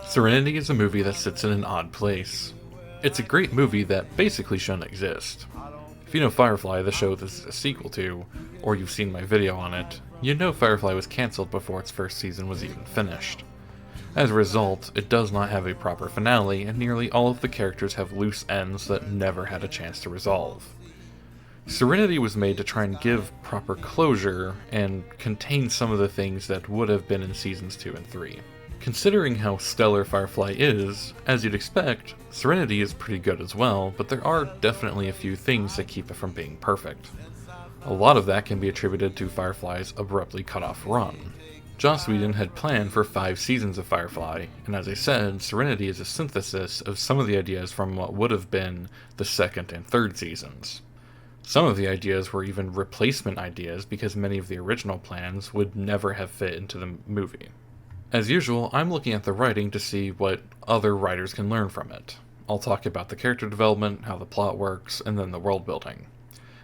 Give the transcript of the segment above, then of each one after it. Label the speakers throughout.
Speaker 1: Serenity is a movie that sits in an odd place. It's a great movie that basically shouldn't exist. If you know Firefly, the show this is a sequel to, or you've seen my video on it, you know Firefly was cancelled before its first season was even finished. As a result, it does not have a proper finale, and nearly all of the characters have loose ends that never had a chance to resolve. Serenity was made to try and give proper closure, and contain some of the things that would have been in seasons 2 and 3. Considering how stellar Firefly is, as you'd expect, Serenity is pretty good as well, but there are definitely a few things that keep it from being perfect. A lot of that can be attributed to Firefly's abruptly cut off run. Joss Whedon had planned for 5 seasons of Firefly, and as I said, Serenity is a synthesis of some of the ideas from what would have been the second and third seasons. Some of the ideas were even replacement ideas because many of the original plans would never have fit into the movie. As usual, I'm looking at the writing to see what other writers can learn from it. I'll talk about the character development, how the plot works, and then the world building.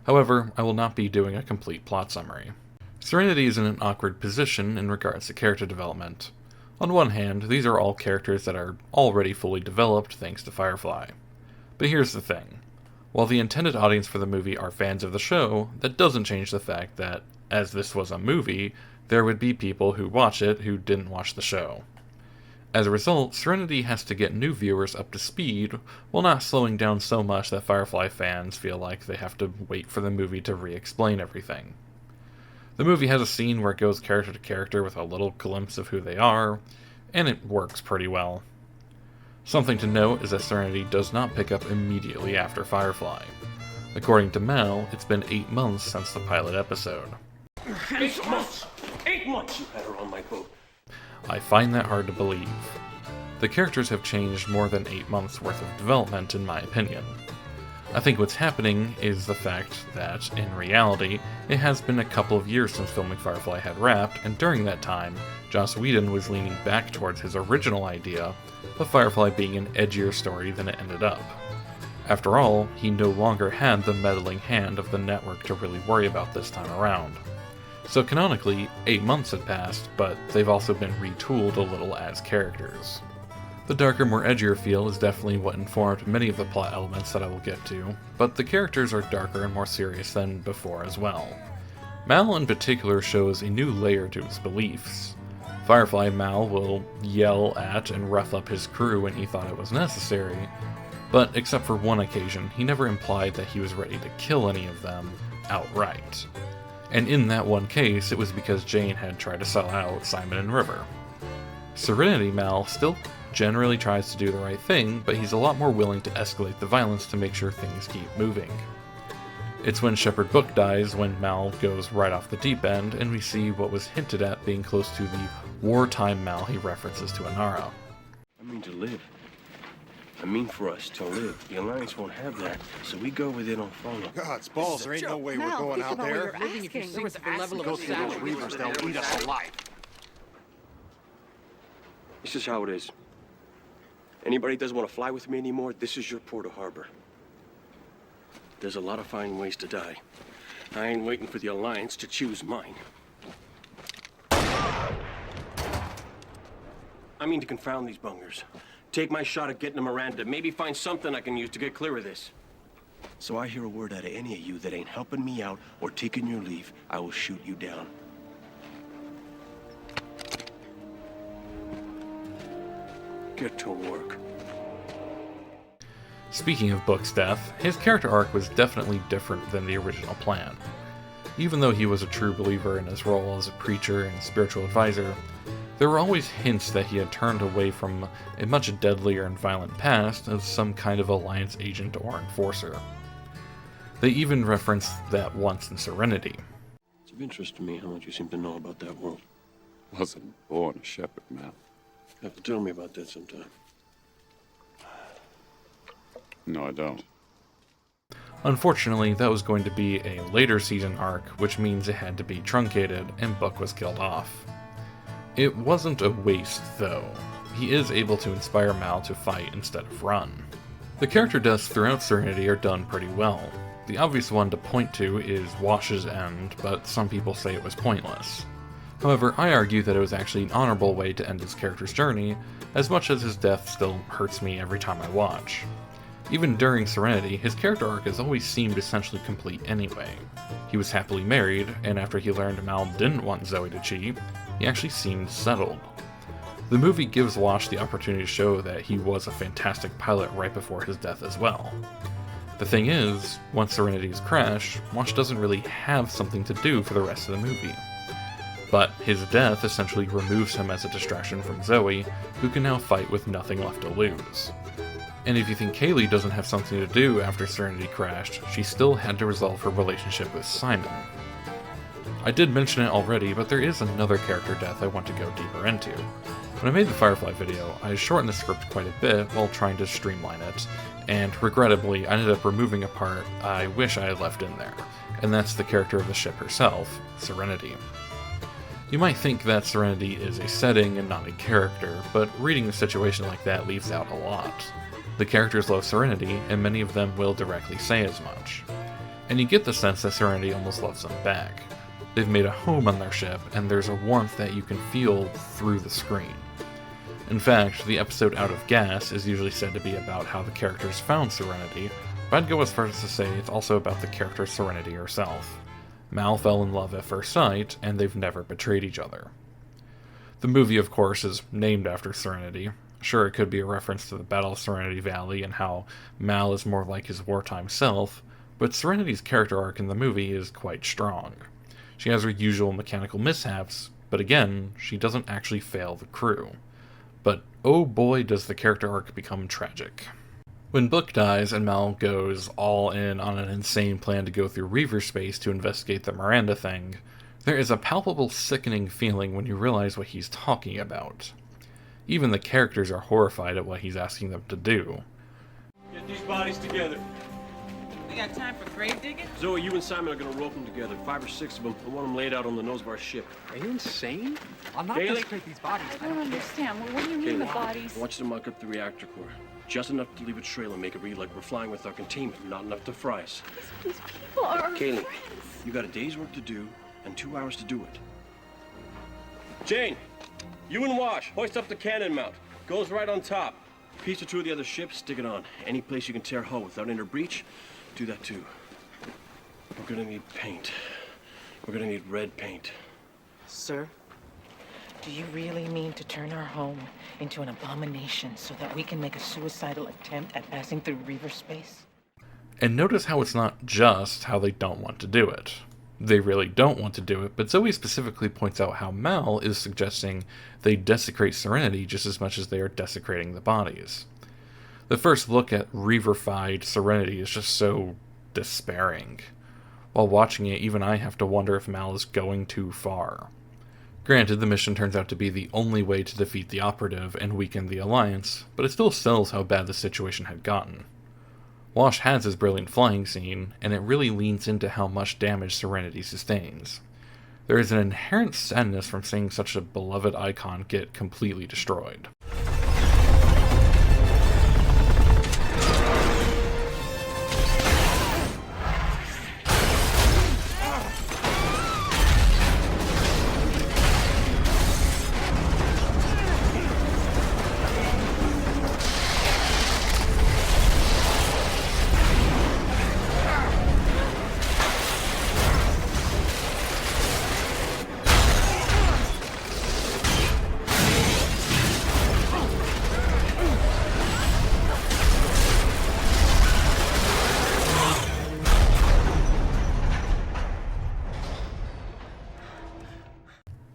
Speaker 1: However, I will not be doing a complete plot summary. Serenity is in an awkward position in regards to character development. On one hand, these are all characters that are already fully developed thanks to Firefly. But here's the thing. While the intended audience for the movie are fans of the show, that doesn't change the fact that, as this was a movie, there would be people who watch it who didn't watch the show. As a result, Serenity has to get new viewers up to speed, while not slowing down so much that Firefly fans feel like they have to wait for the movie to re-explain everything. The movie has a scene where it goes character to character with a little glimpse of who they are, and it works pretty well. Something to note is that Serenity does not pick up immediately after Firefly. According to Mal, it's been 8 months since the pilot episode.
Speaker 2: 8 months! 8 months you had her on my boat.
Speaker 1: I find that hard to believe. The characters have changed more than 8 months worth of development in my opinion. I think what's happening is the fact that, in reality, it has been a couple of years since filming Firefly had wrapped, and during that time, Joss Whedon was leaning back towards his original idea of Firefly being an edgier story than it ended up. After all, he no longer had the meddling hand of the network to really worry about this time around. So canonically, 8 months had passed, but they've also been retooled a little as characters. The darker, more edgier feel is definitely what informed many of the plot elements that I will get to, but the characters are darker and more serious than before as well. Mal in particular shows a new layer to his beliefs. Firefly Mal will yell at and rough up his crew when he thought it was necessary, but except for one occasion, he never implied that he was ready to kill any of them outright. And in that one case, it was because Jane had tried to sell out Simon and River. Serenity Mal still generally tries to do the right thing, but he's a lot more willing to escalate the violence to make sure things keep moving. It's when Shepherd Book dies when Mal goes right off the deep end, and we see what was hinted at being close to the wartime Mal he references to Inara.
Speaker 2: I mean to live. I mean for us to live. The Alliance won't have that, so we go where they don't follow.
Speaker 3: God's balls, there ain't no way we're going out there.
Speaker 4: Go through those reavers, they'll eat us alive.
Speaker 2: This is how it is. Anybody doesn't want to fly with me anymore, this is your port of harbor. There's a lot of fine ways to die. I ain't waiting for the Alliance to choose mine. I mean to confound these bungers. Take my shot at getting to Miranda. Maybe find something I can use to get clear of this. So I hear a word out of any of you that ain't helping me out or taking your leave, I will shoot you down. Get to work.
Speaker 1: Speaking of Book's death, his character arc was definitely different than the original plan. Even though he was a true believer in his role as a preacher and spiritual advisor, there were always hints that he had turned away from a much deadlier and violent past as some kind of Alliance agent or enforcer. They even referenced that once in Serenity.
Speaker 2: It's of interest to me how much you seem to know about that world.
Speaker 5: Wasn't born a shepherd, Mal.
Speaker 2: You have to tell me about that sometime.
Speaker 5: No, I don't.
Speaker 1: Unfortunately, that was going to be a later season arc, which means it had to be truncated, and Book was killed off. It wasn't a waste, though. He is able to inspire Mal to fight instead of run. The character deaths throughout Serenity are done pretty well. The obvious one to point to is Wash's end, but some people say it was pointless. However, I argue that it was actually an honorable way to end his character's journey, as much as his death still hurts me every time I watch. Even during Serenity, his character arc has always seemed essentially complete anyway. He was happily married, and after he learned Mal didn't want Zoe to cheat, he actually seemed settled. The movie gives Wash the opportunity to show that he was a fantastic pilot right before his death as well. The thing is, once Serenity's crash, Wash doesn't really have something to do for the rest of the movie. But his death essentially removes him as a distraction from Zoe, who can now fight with nothing left to lose. And if you think Kaylee doesn't have something to do after Serenity crashed, she still had to resolve her relationship with Simon. I did mention it already, but there is another character death I want to go deeper into. When I made the Firefly video, I shortened the script quite a bit while trying to streamline it, and regrettably I ended up removing a part I wish I had left in there, and that's the character of the ship herself, Serenity. You might think that Serenity is a setting and not a character, but reading a situation like that leaves out a lot. The characters love Serenity, and many of them will directly say as much. And you get the sense that Serenity almost loves them back. They've made a home on their ship, and there's a warmth that you can feel through the screen. In fact, the episode Out of Gas is usually said to be about how the characters found Serenity, but I'd go as far as to say it's also about the character Serenity herself. Mal fell in love at first sight, and they've never betrayed each other. The movie, of course, is named after Serenity. Sure, it could be a reference to the Battle of Serenity Valley and how Mal is more like his wartime self, but Serenity's character arc in the movie is quite strong. She has her usual mechanical mishaps, but again, she doesn't actually fail the crew. But oh boy does the character arc become tragic. When Book dies and Mal goes all in on an insane plan to go through Reaver space to investigate the Miranda thing, there is a palpable sickening feeling when you realize what he's talking about. Even the characters are horrified at what he's asking them to do.
Speaker 2: Get these bodies together.
Speaker 6: We got time for grave digging?
Speaker 2: Zoe, you and Simon are gonna rope them together, 5 or 6 of them. I want them laid out on the nose of our ship.
Speaker 4: Are you insane? I'll not
Speaker 2: Kaylee?
Speaker 4: desecrate these bodies.
Speaker 6: I don't understand. Well, what do you mean the
Speaker 2: Kaylee,
Speaker 6: bodies?
Speaker 2: I want you to muck up the reactor core. Just enough to leave a trail and make it read like we're flying with our containment, not enough to fry us.
Speaker 6: These people are our
Speaker 2: Kaylee,
Speaker 6: friends.
Speaker 2: you got a day's work to do and 2 hours to do it. Jane, you and Wash, hoist up the cannon mount. Goes right on top. Piece or 2 of the other ships, stick it on. Any place you can tear hull without inner breach, do that too. We're gonna need paint. We're gonna need red paint.
Speaker 7: Sir, do you really mean to turn our home into an abomination so that we can make a suicidal attempt at passing through Reaver space?
Speaker 1: And notice how it's not just how they don't want to do it. They really don't want to do it, but Zoe specifically points out how Mal is suggesting they desecrate Serenity just as much as they are desecrating the bodies. The first look at Reaver-fied Serenity is just so despairing. While watching it, even I have to wonder if Mal is going too far. Granted, the mission turns out to be the only way to defeat the Operative and weaken the Alliance, but it still sells how bad the situation had gotten. Wash has his brilliant flying scene, and it really leans into how much damage Serenity sustains. There is an inherent sadness from seeing such a beloved icon get completely destroyed.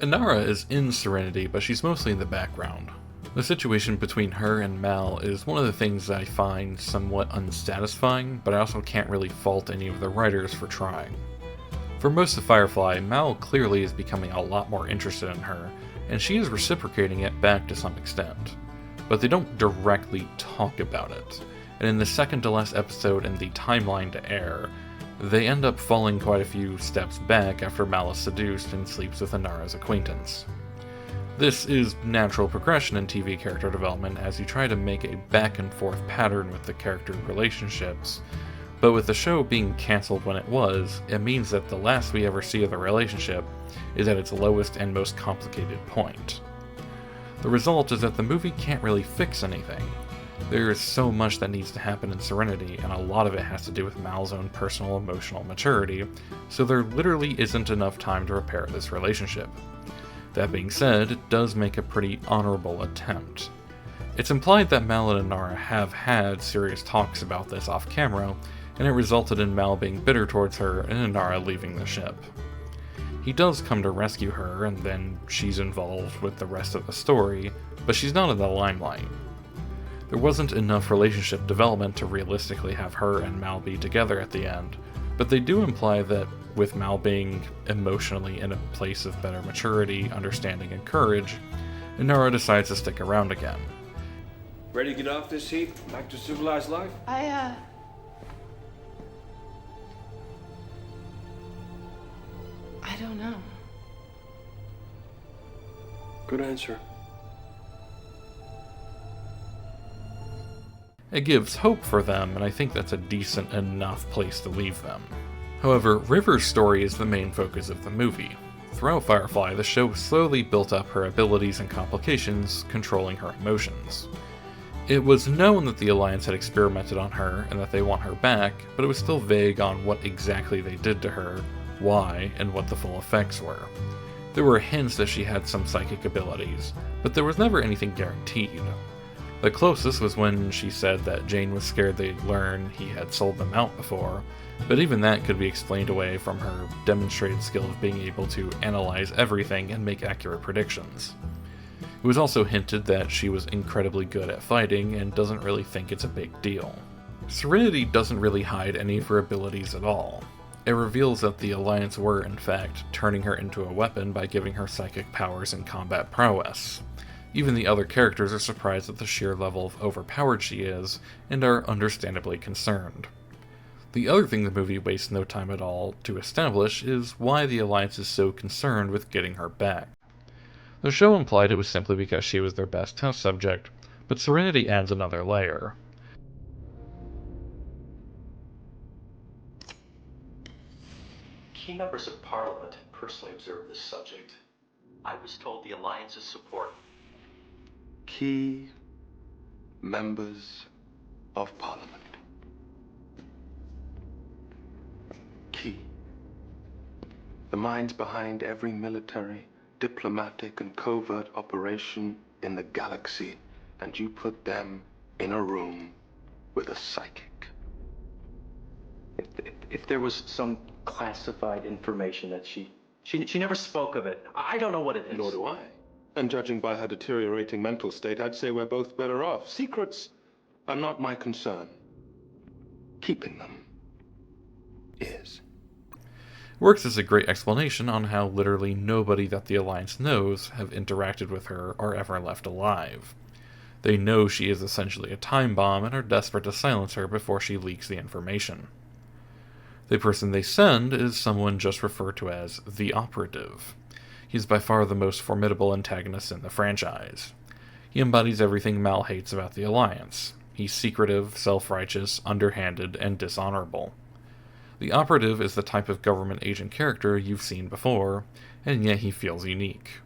Speaker 1: Inara is in Serenity, but she's mostly in the background. The situation between her and Mal is one of the things I find somewhat unsatisfying, but I also can't really fault any of the writers for trying. For most of Firefly, Mal clearly is becoming a lot more interested in her, and she is reciprocating it back to some extent. But they don't directly talk about it, and in the second to last episode in the timeline to air, they end up falling quite a few steps back after Mal is seduced and sleeps with Inara's acquaintance. This is natural progression in TV character development as you try to make a back and forth pattern with the character relationships, But with the show being cancelled when it was, it means that the last we ever see of the relationship is at its lowest and most complicated point. The result is that the movie can't really fix anything. There is so much that needs to happen in Serenity, and a lot of it has to do with Mal's own personal emotional maturity, so there literally isn't enough time to repair this relationship. That being said, it does make a pretty honorable attempt. It's implied that Mal and Inara have had serious talks about this off camera, and it resulted in Mal being bitter towards her and Inara leaving the ship. He does come to rescue her, and then she's involved with the rest of the story, but she's not in the limelight. There wasn't enough relationship development to realistically have her and Mal be together at the end, but they do imply that with Mal being emotionally in a place of better maturity, understanding, and courage, Inara decides to stick around again.
Speaker 2: Ready to get off this heap? Back to civilized life?
Speaker 6: I don't know.
Speaker 2: Good answer.
Speaker 1: It gives hope for them, and I think that's a decent enough place to leave them. However, River's story is the main focus of the movie. Throughout Firefly, the show slowly built up her abilities and complications, controlling her emotions. It was known that the Alliance had experimented on her and that they want her back, but it was still vague on what exactly they did to her, why, and what the full effects were. There were hints that she had some psychic abilities, but there was never anything guaranteed. The closest was when she said that Jane was scared they'd learn he had sold them out before, but even that could be explained away from her demonstrated skill of being able to analyze everything and make accurate predictions. It was also hinted that she was incredibly good at fighting and doesn't really think it's a big deal. Serenity doesn't really hide any of her abilities at all. It reveals that the Alliance were, in fact, turning her into a weapon by giving her psychic powers and combat prowess. Even the other characters are surprised at the sheer level of overpowered she is, and are understandably concerned. The other thing the movie wastes no time at all to establish is why the Alliance is so concerned with getting her back. The show implied it was simply because she was their best test subject, but Serenity adds another layer.
Speaker 8: Key members of Parliament personally observed this subject. I was told the Alliance's support.
Speaker 9: Key members of Parliament. Key. The minds behind every military, diplomatic, and covert operation in the galaxy, and you put them in a room with a psychic.
Speaker 8: If there was some classified information that she never spoke of it. I don't know what it is.
Speaker 9: Nor do I. And judging by her deteriorating mental state, I'd say we're both better off. Secrets are not my concern. Keeping them is.
Speaker 1: Works as a great explanation on how literally nobody that the Alliance knows have interacted with her or ever left alive. They know she is essentially a time bomb and are desperate to silence her before she leaks the information. The person they send is someone just referred to as the Operative. He's by far the most formidable antagonist in the franchise. He embodies everything Mal hates about the Alliance. He's secretive, self-righteous, underhanded, and dishonorable. The Operative is the type of government agent character you've seen before, and yet he feels unique.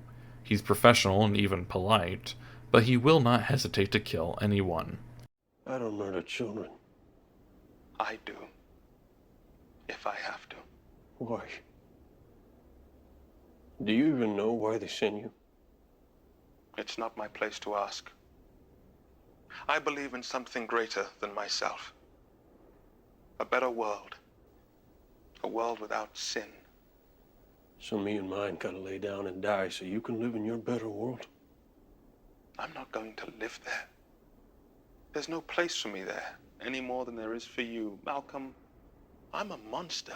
Speaker 1: He's professional and even polite, but he will not hesitate to kill anyone.
Speaker 2: I don't murder children.
Speaker 9: I do. If I have to.
Speaker 2: Why? Do you even know why they sent you?
Speaker 9: It's not my place to ask. I believe in something greater than myself. A better world. A world without sin.
Speaker 2: So me and mine gotta lay down and die so you can live in your better world?
Speaker 9: I'm not going to live there. There's no place for me there, any more than there is for you. Malcolm, I'm a monster.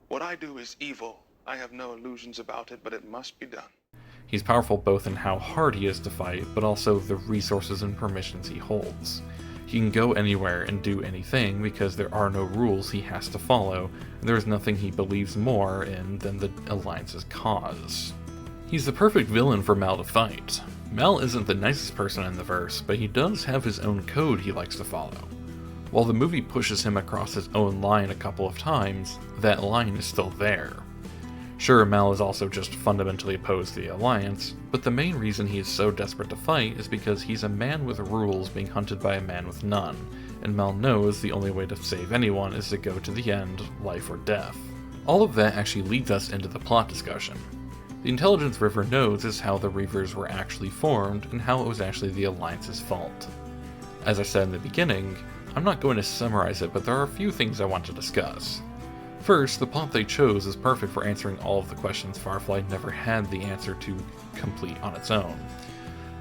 Speaker 9: What I do is evil. I have no illusions about it, but it must be done.
Speaker 1: He's powerful both in how hard he is to fight, but also the resources and permissions he holds. He can go anywhere and do anything because there are no rules he has to follow, and there is nothing he believes more in than the Alliance's cause. He's the perfect villain for Mal to fight. Mal isn't the nicest person in the verse, but he does have his own code he likes to follow. While the movie pushes him across his own line a couple of times, that line is still there. Sure, Mal is also just fundamentally opposed to the Alliance, but the main reason he is so desperate to fight is because he's a man with rules being hunted by a man with none, and Mal knows the only way to save anyone is to go to the end, life or death. All of that actually leads us into the plot discussion. The intelligence River knows is how the Reavers were actually formed and how it was actually the Alliance's fault. As I said in the beginning, I'm not going to summarize it, but there are a few things I want to discuss. First, the plot they chose is perfect for answering all of the questions Firefly never had the answer to complete on its own.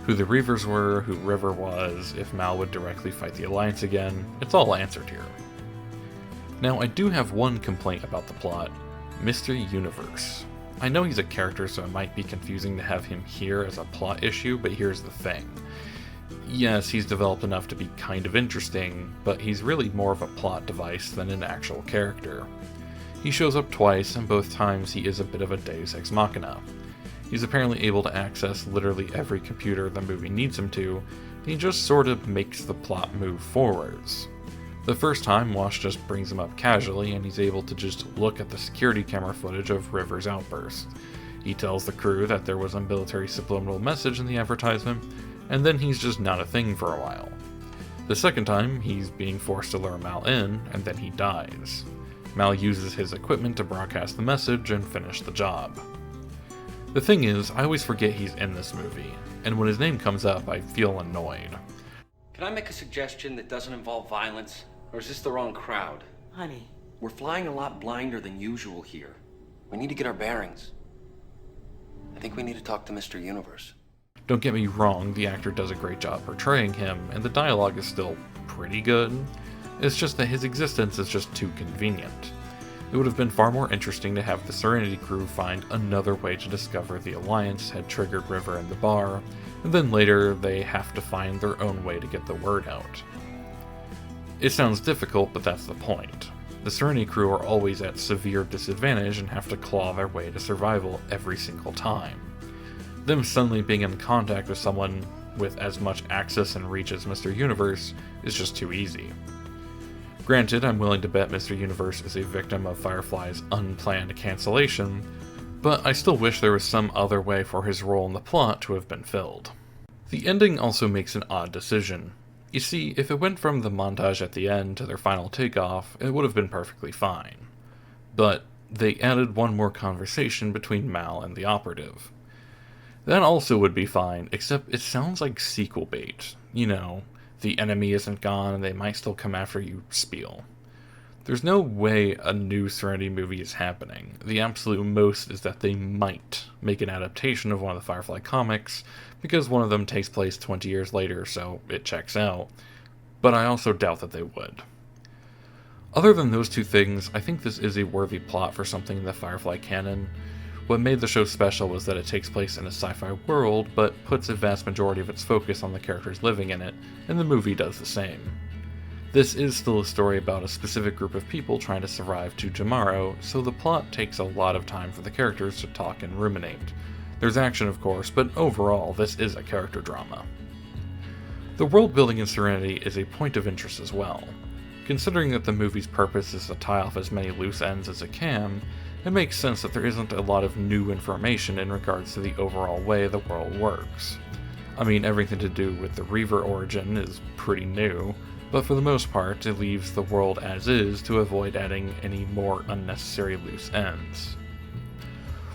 Speaker 1: Who the Reavers were, who River was, if Mal would directly fight the Alliance again, it's all answered here. Now, I do have one complaint about the plot: Mr. Universe. I know he's a character, so it might be confusing to have him here as a plot issue, but here's the thing. Yes, he's developed enough to be kind of interesting, but he's really more of a plot device than an actual character. He shows up twice, and both times he is a bit of a deus ex machina. He's apparently able to access literally every computer the movie needs him to, and he just sort of makes the plot move forwards. The first time, Wash just brings him up casually, and he's able to just look at the security camera footage of River's outburst. He tells the crew that there was a military subliminal message in the advertisement, and then he's just not a thing for a while. The second time, he's being forced to lure Mal in, and then he dies. Mal uses his equipment to broadcast the message and finish the job. The thing is, I always forget he's in this movie, and when his name comes up, I feel annoyed.
Speaker 10: Can I make a suggestion that doesn't involve violence? Or is this the wrong crowd?
Speaker 8: Honey, we're flying a lot blinder than usual here. We need to get our bearings. I think we need to talk to Mr. Universe.
Speaker 1: Don't get me wrong, the actor does a great job portraying him, and the dialogue is still pretty good. It's just that his existence is just too convenient. It would have been far more interesting to have the Serenity crew find another way to discover the Alliance had triggered River in the bar, and then later they have to find their own way to get the word out. It sounds difficult, but that's the point. The Serenity crew are always at severe disadvantage and have to claw their way to survival every single time. Them suddenly being in contact with someone with as much access and reach as Mr. Universe is just too easy. Granted, I'm willing to bet Mr. Universe is a victim of Firefly's unplanned cancellation, but I still wish there was some other way for his role in the plot to have been filled. The ending also makes an odd decision. You see, if it went from the montage at the end to their final takeoff, it would have been perfectly fine. But they added one more conversation between Mal and the operative. That also would be fine, except it sounds like sequel bait. You know, the enemy isn't gone and they might still come after you spiel. There's no way a new Serenity movie is happening. The absolute most is that they might make an adaptation of one of the Firefly comics, because one of them takes place 20 years later, so it checks out. But I also doubt that they would. Other than those two things, I think this is a worthy plot for something in the Firefly canon. What made the show special was that it takes place in a sci-fi world, but puts a vast majority of its focus on the characters living in it, and the movie does the same. This is still a story about a specific group of people trying to survive to tomorrow, so the plot takes a lot of time for the characters to talk and ruminate. There's action, of course, but overall, this is a character drama. The world building in Serenity is a point of interest as well. Considering that the movie's purpose is to tie off as many loose ends as it can, it makes sense that there isn't a lot of new information in regards to the overall way the world works. I mean, everything to do with the Reaver origin is pretty new, but for the most part, it leaves the world as is to avoid adding any more unnecessary loose ends.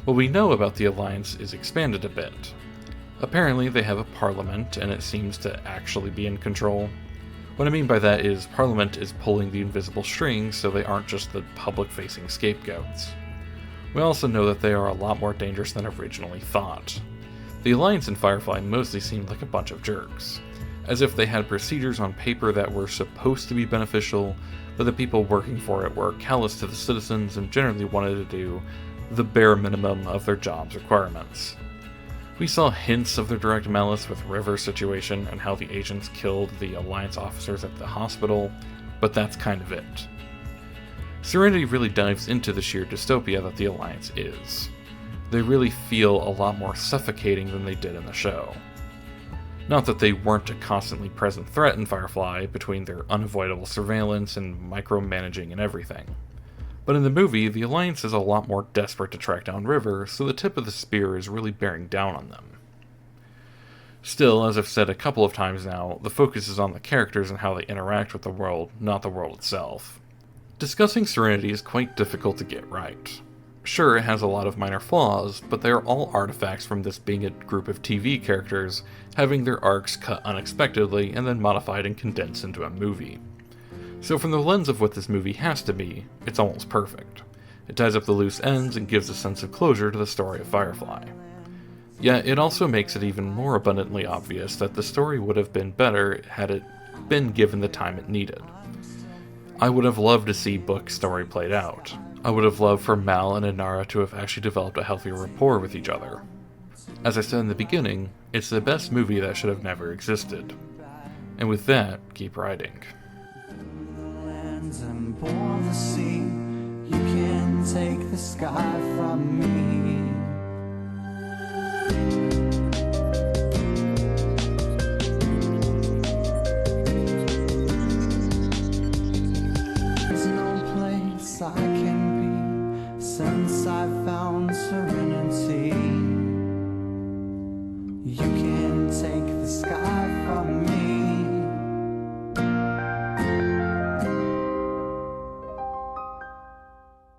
Speaker 1: What we know about the Alliance is expanded a bit. Apparently, they have a parliament, and it seems to actually be in control. What I mean by that is, Parliament is pulling the invisible strings so they aren't just the public-facing scapegoats. We also know that they are a lot more dangerous than originally thought. The Alliance and Firefly mostly seemed like a bunch of jerks, as if they had procedures on paper that were supposed to be beneficial, but the people working for it were callous to the citizens and generally wanted to do the bare minimum of their job's requirements. We saw hints of their direct malice with River's situation and how the agents killed the Alliance officers at the hospital, but that's kind of it. Serenity really dives into the sheer dystopia that the Alliance is. They really feel a lot more suffocating than they did in the show. Not that they weren't a constantly present threat in Firefly between their unavoidable surveillance and micromanaging and everything. But in the movie, the Alliance is a lot more desperate to track down River, so the tip of the spear is really bearing down on them. Still, as I've said a couple of times now, the focus is on the characters and how they interact with the world, not the world itself. Discussing Serenity is quite difficult to get right. Sure, it has a lot of minor flaws, but they are all artifacts from this being a group of TV characters having their arcs cut unexpectedly and then modified and condensed into a movie. So from the lens of what this movie has to be, it's almost perfect. It ties up the loose ends and gives a sense of closure to the story of Firefly. Yet it also makes it even more abundantly obvious that the story would have been better had it been given the time it needed. I would have loved to see Book's story played out. I would have loved for Mal and Inara to have actually developed a healthier rapport with each other. As I said in the beginning, it's the best movie that should have never existed. And with that, keep writing.
Speaker 11: And bore the sea, you can take the sky from me. There's no place I can be since I found serenity. You can take the sky